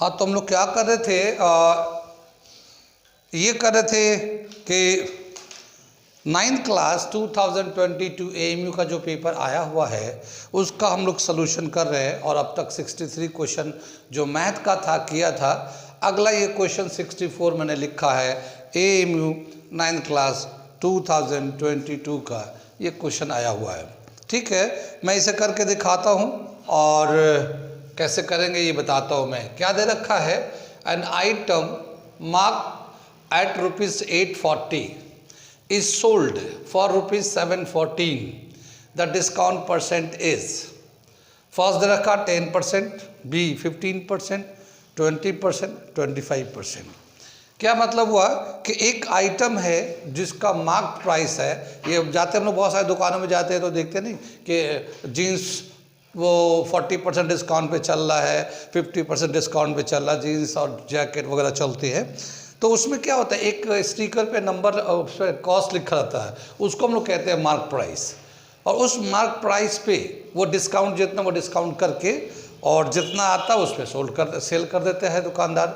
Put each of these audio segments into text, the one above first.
तो हम लोग क्या कर रहे थे, ये कर रहे थे कि 9th क्लास 2022 एएमयू का जो पेपर आया हुआ है उसका हम लोग सलूशन कर रहे हैं। और अब तक 63 क्वेश्चन जो मैथ का था किया था। अगला ये क्वेश्चन 64 मैंने लिखा है एएमयू 9th क्लास 2022 का ये क्वेश्चन आया हुआ है। ठीक है, मैं इसे करके दिखाता हूँ और कैसे करेंगे ये बताता हूँ। मैं क्या दे रखा है, an item mark at rupees 840 is sold for rupees 714. The discount percent is, first दे रखा 10%, बी 15%, 20%, 25%। क्या मतलब हुआ कि एक आइटम है जिसका मार्क प्राइस है, ये जाते हम लोग बहुत सारे दुकानों में जाते हैं तो देखते नहीं कि जीन्स वो 40% डिस्काउंट पे चल रहा है, 50% डिस्काउंट पे चल रहा है, जीन्स और जैकेट वगैरह चलती है। तो उसमें क्या होता है, एक स्टिकर पे नंबर उस पर कॉस्ट लिखा रहता है, उसको हम लोग कहते हैं मार्क प्राइस। और उस मार्क प्राइस पे वो डिस्काउंट जितना वो डिस्काउंट करके और जितना आता है उस पर सेल कर देते हैं दुकानदार।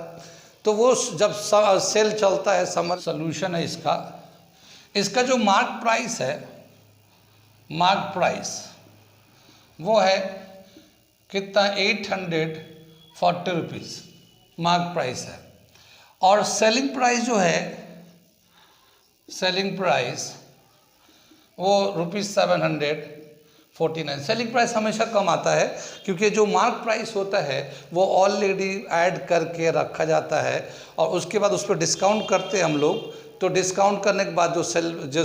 तो वो जब सेल चलता है, समर सोल्यूशन है इसका जो मार्क प्राइस है, मार्क प्राइस वो है कितना 840 रुपीज़ मार्क प्राइस है। और सेलिंग प्राइस जो है, सेलिंग प्राइस वो ₹749। सेलिंग प्राइस हमेशा कम आता है क्योंकि जो मार्क प्राइस होता है वो ऑलरेडी ऐड करके रखा जाता है और उसके बाद उस पर डिस्काउंट करते हैं हम लोग। तो डिस्काउंट करने के बाद जो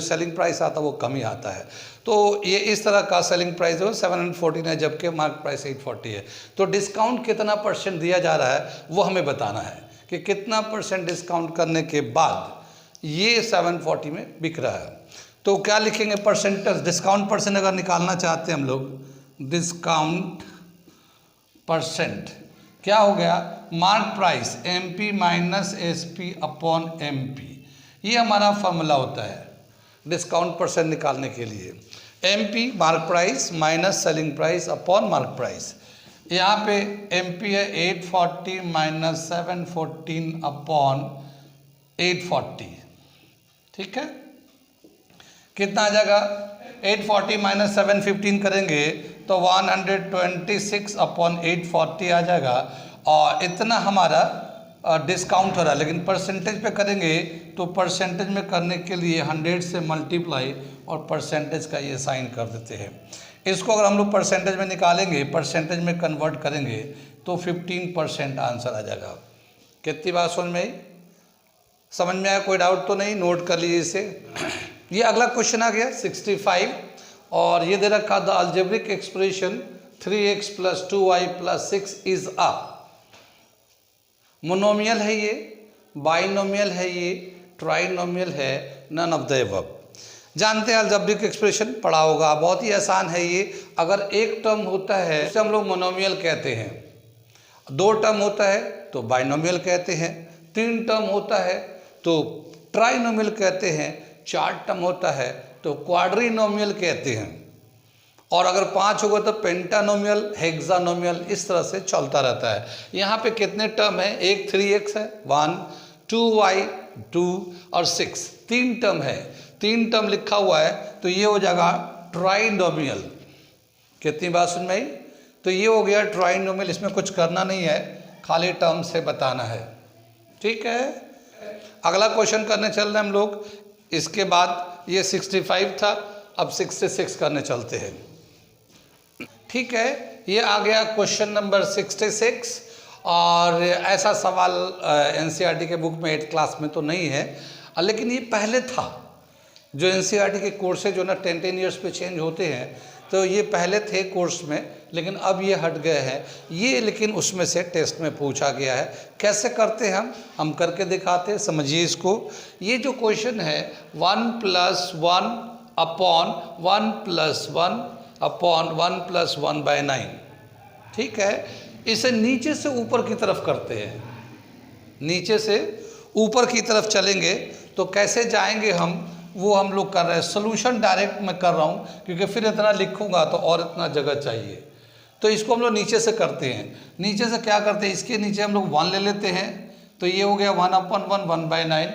सेलिंग प्राइस आता है वो कम ही आता है। तो ये इस तरह का सेलिंग प्राइस है 714 है, जबकि मार्क प्राइस 840 है। तो डिस्काउंट कितना % दिया जा रहा है वो हमें बताना है कि कितना % डिस्काउंट करने के बाद ये 740 में बिक रहा है। तो क्या लिखेंगे, परसेंटेज, डिस्काउंट % अगर निकालना चाहते हैं हम लोग, डिस्काउंट % क्या हो गया, mark price MP minus SP upon MP। ये हमारा फॉर्मूला होता है डिस्काउंट % निकालने के लिए। MP mark price minus selling price upon mark price. यहाँ पे MP है 840 माइनस 714 अपॉन 840। ठीक है, कितना आ जाएगा, 840 माइनस 715 करेंगे तो 126 अपॉन 840 आ जाएगा। और इतना हमारा डिस्काउंट हो रहा है। लेकिन परसेंटेज पे करेंगे तो परसेंटेज में करने के लिए 100 से मल्टीप्लाई और परसेंटेज का ये साइन कर देते हैं। इसको अगर हम लोग परसेंटेज में निकालेंगे, परसेंटेज में कन्वर्ट करेंगे तो 15% आंसर आ जाएगा। कितनी बात समझ में आया? कोई डाउट तो नहीं? नोट कर लीजिए इसे। ये अगला क्वेश्चन आ गया 65 और ये दे रखा the algebraic expression 3x + 2y + 6 is a monomial है, ये बाइनोमियल है, ये ट्राइनोमियल है, नन ऑफ द अबव। जानते हैं अलजेब्रिक एक्सप्रेशन, पढ़ा होगा, बहुत ही आसान है ये। अगर एक टर्म होता है उसे हम लोग मोनोमियल कहते हैं, 2 टर्म होता है तो बाइनोमियल कहते हैं, 3 टर्म होता है तो ट्राइनोमियल कहते हैं, 4 टर्म होता है तो क्वाड्रिनोमियल कहते हैं, और अगर 5 होगा तो पेंटानोमियल, हेक्सानोमियल, इस तरह से चलता रहता है। यहाँ पे कितने टर्म है, एक 3x है 1, 2y 2 और 6, 3 टर्म है, 3 टर्म लिखा हुआ है तो ये हो जाएगा ट्राइनोमियल। कितनी बात सुन में आई? तो ये हो गया ट्राइनोमियल। इसमें कुछ करना नहीं है, खाली टर्म से बताना है। ठीक है, अगला क्वेश्चन करने चल रहे हैं हम लोग। इसके बाद ये 65 था, अब 66 करने चलते हैं। ठीक है, ये आ गया क्वेश्चन नंबर 66 और ऐसा सवाल NCERT के बुक में 8th क्लास में तो नहीं है, लेकिन ये पहले था। जो NCERT के कोर्सेज जो ना 10 ईयर्स पे चेंज होते हैं, तो ये पहले थे कोर्स में, लेकिन अब ये हट गए हैं ये। लेकिन उसमें से टेस्ट में पूछा गया है। कैसे करते हैं हम करके दिखाते हैं, समझिए इसको। ये जो क्वेश्चन है 1 + 1 अपॉन 1 + 1 अपॉन 1 + 1/9। ठीक है, इसे नीचे से ऊपर की तरफ करते हैं, नीचे से ऊपर की तरफ चलेंगे तो कैसे जाएंगे वो हम लोग कर रहे हैं। सोल्यूशन डायरेक्ट मैं कर रहा हूँ क्योंकि फिर इतना लिखूंगा तो और इतना जगह चाहिए। तो इसको हम लोग नीचे से करते हैं। नीचे से क्या करते हैं, इसके नीचे हम लोग 1 ले लेते हैं, तो ये हो गया 1/1 1/9।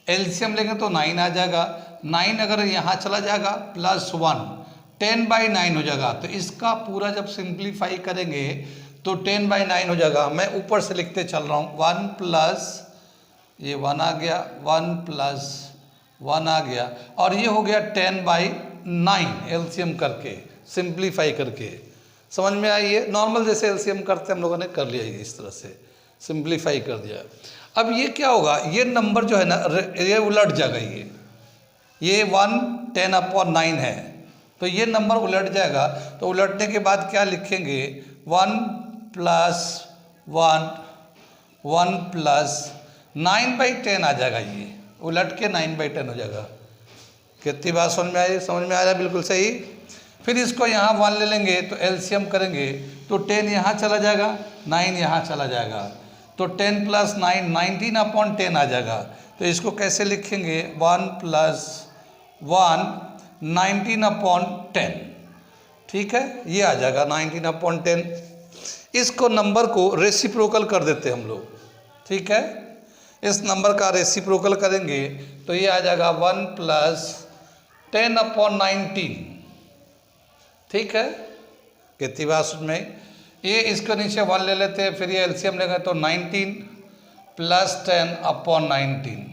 एलसीएम लेंगे तो 9 आ जाएगा। 9 अगर यहाँ चला जाएगा +1 10/9 हो जाएगा। तो इसका पूरा जब सिंप्लीफाई करेंगे तो 10/9 हो जाएगा। मैं ऊपर से लिखते चल रहा हूँ, 1 प्लस ये 1 आ गया, 1 प्लस 1 आ गया, और ये हो गया 10/9 एलसीएम करके सिंप्लीफाई करके। समझ में आई है? नॉर्मल जैसे एलसीएम करते हम लोगों ने कर लिया, इस तरह से सिंप्लीफाई कर दिया। अब ये क्या होगा, ये नंबर जो है ना ये उलट जाएगा। ये 1 10/9 है, तो ये नंबर उलट जाएगा। तो उलटने के बाद क्या लिखेंगे, 1 प्लस 1 1 प्लस 9/10 आ जाएगा। ये उलट के 9/10 हो जाएगा। कितनी बात समझ में आई? समझ में आ रहा है? बिल्कुल सही। फिर इसको यहाँ 1 ले लेंगे तो एलसीएम करेंगे तो 10 यहाँ चला जाएगा, 9 यहाँ चला जाएगा, तो 10 प्लस 9 19/10 आ जाएगा। तो इसको कैसे लिखेंगे, 1 प्लस 1 19/10। ठीक है, ये आ जाएगा 19/10। इसको नंबर को रेसिप्रोकल कर देते हम लोग। ठीक है, इस नंबर का रेसिप्रोकल करेंगे तो ये आ जाएगा 1 प्लस 10/19। ठीक है, कितनी बात में ये इसके नीचे 1 ले लेते हैं, फिर ये एलसीएम लेंगे तो 19 प्लस 10/19,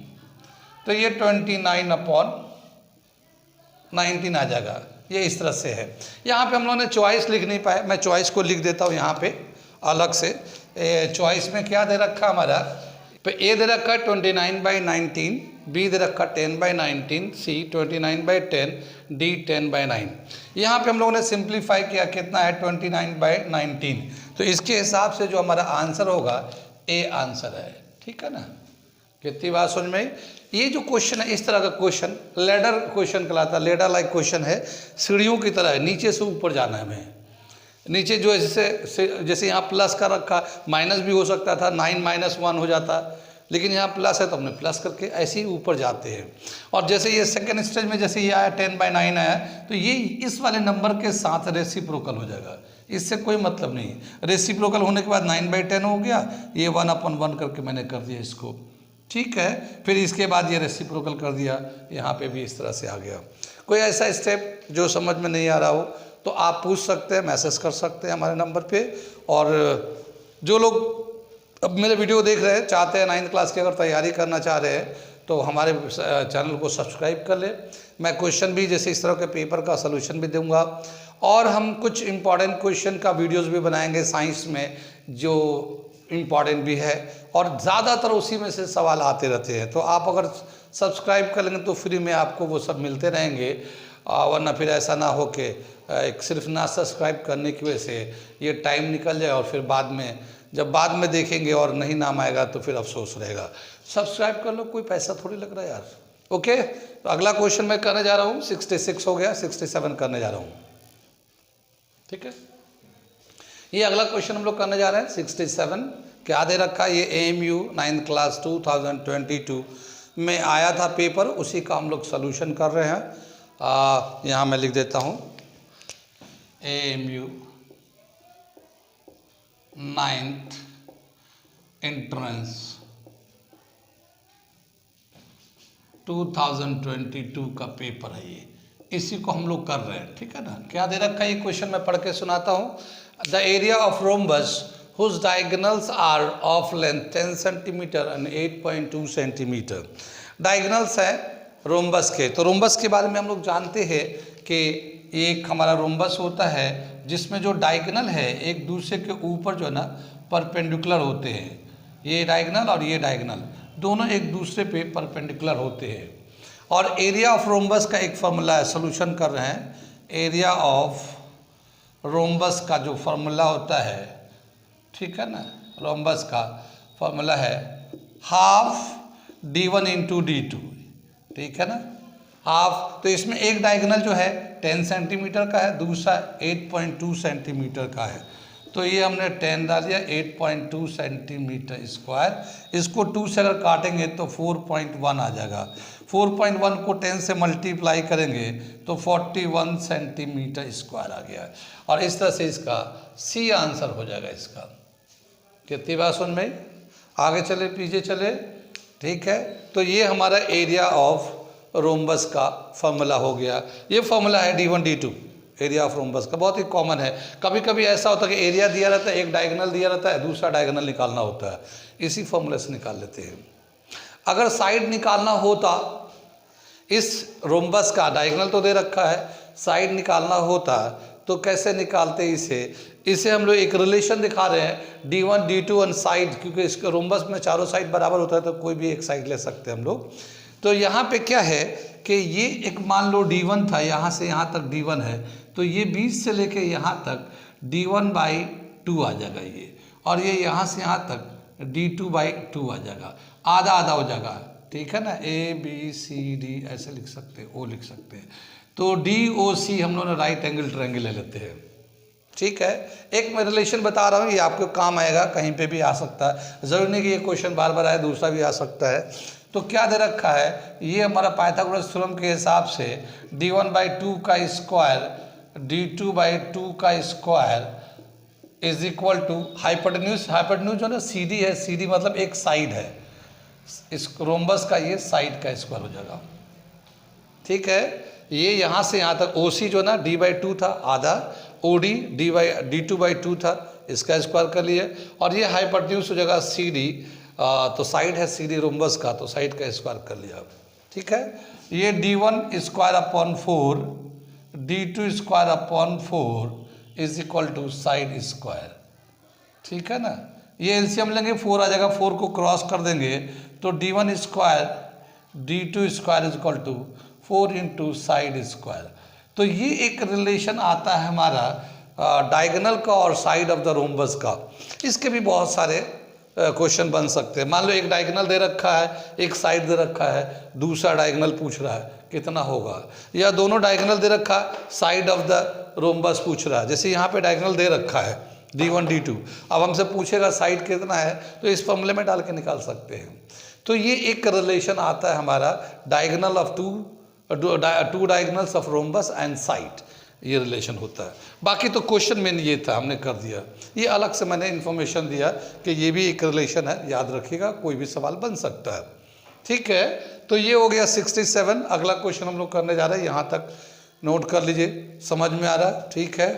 तो ये 29/19 आ जाएगा। ये इस तरह से है। यहाँ पे हम लोगों ने चॉइस लिख नहीं पाए, मैं चॉइस को लिख देता हूँ यहाँ पे अलग से। चॉइस में क्या दे रखा हमारा, तो ए दे रखा है 29/19, बी दे रखा 10/19, सी 29/10, डी 10/9। यहाँ पे हम लोगों ने सिंप्लीफाई किया, कितना है 29/19। तो इसके हिसाब से जो हमारा आंसर होगा ए आंसर है। ठीक है ना, कितनी बात समझ में? ये जो क्वेश्चन है, इस तरह का क्वेश्चन लेडर क्वेश्चन कहलाता है। लेडर लाइक क्वेश्चन है, सीढ़ियों की तरह है, नीचे से ऊपर जाना है हमें। नीचे जो जैसे यहाँ प्लस का रखा, माइनस भी हो सकता था, 9 - 1 हो जाता, लेकिन यहाँ प्लस है तो हमने प्लस करके ऐसे ही ऊपर जाते हैं। और जैसे ये सेकंड स्टेज में जैसे ये आया 10/9 आया, तो ये इस वाले नंबर के साथ रेसिप्रोकल हो जाएगा। इससे कोई मतलब नहीं। रेसिप्रोकल होने के बाद 9/10 हो गया, ये 1/1 करके मैंने कर दिया इसको। ठीक है, फिर इसके बाद ये रेसिप्रोकल कर दिया, यहाँ पे भी इस तरह से आ गया। कोई ऐसा स्टेप जो समझ में नहीं आ रहा हो तो आप पूछ सकते हैं, मैसेज कर सकते हैं हमारे नंबर पे। और जो लोग अब मेरे वीडियो देख रहे हैं, चाहते हैं 9th क्लास की अगर तैयारी करना चाह रहे हैं, तो हमारे चैनल को सब्सक्राइब कर ले। मैं क्वेश्चन भी जैसे इस तरह के पेपर का सलूशन भी दूंगा, और हम कुछ इम्पॉर्टेंट क्वेश्चन का वीडियोस भी बनाएंगे साइंस में, जो इम्पॉर्टेंट भी है, और ज़्यादातर उसी में से सवाल आते रहते हैं। तो आप अगर सब्सक्राइब कर लेंगे तो फ्री में आपको वो सब मिलते रहेंगे, वरना फिर ऐसा ना हो कि एक सिर्फ ना सब्सक्राइब करने की वजह से ये टाइम निकल जाए, और फिर बाद में देखेंगे और नहीं नाम आएगा तो फिर अफसोस रहेगा। सब्सक्राइब कर लो, कोई पैसा थोड़ी लग रहा है यार। ओके, तो अगला क्वेश्चन मैं करने जा रहा हूँ, 66 हो गया, 67 करने जा रहा हूँ। ठीक है, ये अगला क्वेश्चन हम लोग करने जा रहे हैं 67। क्या दे रखा है, ये AMU 9th क्लास 2022 में आया था पेपर, उसी का हम लोग सलूशन कर रहे हैं। यहाँ मैं लिख देता हूँ AMU 9th एंट्रेंस 2022 का पेपर है ये, इसी को हम लोग कर रहे हैं। ठीक है ना, क्या दे रखा है ये क्वेश्चन मैं पढ़ के सुनाता हूँ। The area of rhombus whose diagonals are of length 10 cm and 8.2 cm। Diagonals है रोम्बस के। तो रोम्बस के बारे में हम लोग जानते हैं कि एक हमारा रोम्बस होता है जिसमें जो डायगनल है एक दूसरे के ऊपर जो है ना परपेंडिकुलर होते हैं। ये डायगनल और ये डायगनल दोनों एक दूसरे पे परपेंडिकुलर होते हैं। और एरिया ऑफ रोम्बस का एक फॉर्मूला है, सोल्यूशन कर रहे हैं। एरिया ऑफ रोम्बस का जो फॉर्मूला होता है, ठीक है ना, रोम्बस का फॉर्मूला है हाफ d1 × d2। ठीक है ना, हाफ। तो इसमें एक डायगोनल जो है 10 सेंटीमीटर का है, दूसरा 8.2 सेंटीमीटर का है। तो ये हमने 10 डाल दिया, 8.2 सेंटीमीटर स्क्वायर। इसको 2 से अगर काटेंगे तो 4.1 आ जाएगा। 4.1 को 10 से मल्टीप्लाई करेंगे तो 41 सेंटीमीटर स्क्वायर आ गया। और इस तरह से इसका सी आंसर हो जाएगा इसका। कितनी बात सुन में, आगे चले पीछे चले, ठीक है। तो ये हमारा एरिया ऑफ रोम्बस का फॉर्मूला हो गया। ये फॉर्मूला है D1 D2 area of rhombus का, बहुत ही कॉमन है। कभी कभी ऐसा होता है कि एरिया दिया रहता है, एक डायगोनल दिया रहता है, दूसरा डायगोनल निकालना होता है, इसी फॉर्मूले से निकाल लेते हैं। अगर साइड निकालना होता इस रोम्बस का, डायगोनल तो दे रखा है, साइड निकालना होता तो कैसे निकालते इसे हम लोग एक रिलेशन दिखा रहे हैं D1 D2 ऑन साइड, क्योंकि इसके रोम्बस में चारों साइड बराबर होता है तो कोई भी एक साइड ले सकते हैं हम लोग। तो यहाँ पे क्या है कि ये एक मान लो D1 था, यहाँ से यहाँ तक D1 है, तो ये 20 से लेके यहाँ तक D1/2 आ जाएगा ये, और ये यहाँ से यहाँ तक D2/2 आ जाएगा, आधा आधा हो जाएगा, ठीक है ना। ABCD ऐसे लिख सकते हैं, O लिख सकते हैं। तो DOC हम लोग राइट एंगल ट्रायंगल ले लेते हैं, ठीक है। एक मैं रिलेशन बता रहा हूँ, ये आपको काम आएगा, कहीं पे भी आ सकता है, ज़रूरी नहीं कि ये क्वेश्चन बार बार आए, दूसरा भी आ सकता है। तो क्या दे रखा है, ये हमारा पाइथागोरस थ्योरम के हिसाब से D1/2 का स्क्वायर D2/2 का square is equal to hypotenuse जो ना CD है, CD मतलब एक साइड है, इस रोम्बस का ये साइड का स्क्वायर हो जाएगा, ठीक है। ये यहाँ से यहाँ तक OC जो ना D/2 था आधा, OD D2/2 था, इसका स्क्वायर कर लिया, और ये हाइपोटेन्यूज हो जाएगा CD, तो साइड है CD रोम्बस का, तो साइड का स्क्वायर कर लिया, ठीक है। ये D1 square upon 4 D2 square upon 4 is equal to side square, ठीक है ना। ये एलसीएम लेंगे 4 आ जाएगा, 4 को क्रॉस कर देंगे तो D1 square D2 square is equal to 4 into side square. तो ये एक रिलेशन आता है हमारा डायगोनल का और साइड ऑफ द रोम्बस का। इसके भी बहुत सारे क्वेश्चन बन सकते हैं। मान लो एक डायगोनल दे रखा है, एक साइड दे रखा है, दूसरा डायगोनल पूछ रहा है कितना होगा, या दोनों डायगोनल दे रखा है, साइड ऑफ द रोम्बस पूछ रहा है। जैसे यहाँ पे डायगोनल दे रखा है D1 D2, अब हमसे पूछेगा साइड कितना है, तो इस फॉर्मूले में डाल के निकाल सकते हैं। तो ये एक रिलेशन आता है हमारा diagonal of two diagonals of rhombus and side, ये रिलेशन होता है। बाकी तो क्वेश्चन में ये था, हमने कर दिया, ये अलग से मैंने इन्फॉर्मेशन दिया कि ये भी एक रिलेशन है, याद रखिएगा, कोई भी सवाल बन सकता है, ठीक है। तो ये हो गया 67। अगला क्वेश्चन हम लोग करने जा रहे हैं, यहाँ तक नोट कर लीजिए, समझ में आ रहा है, ठीक है।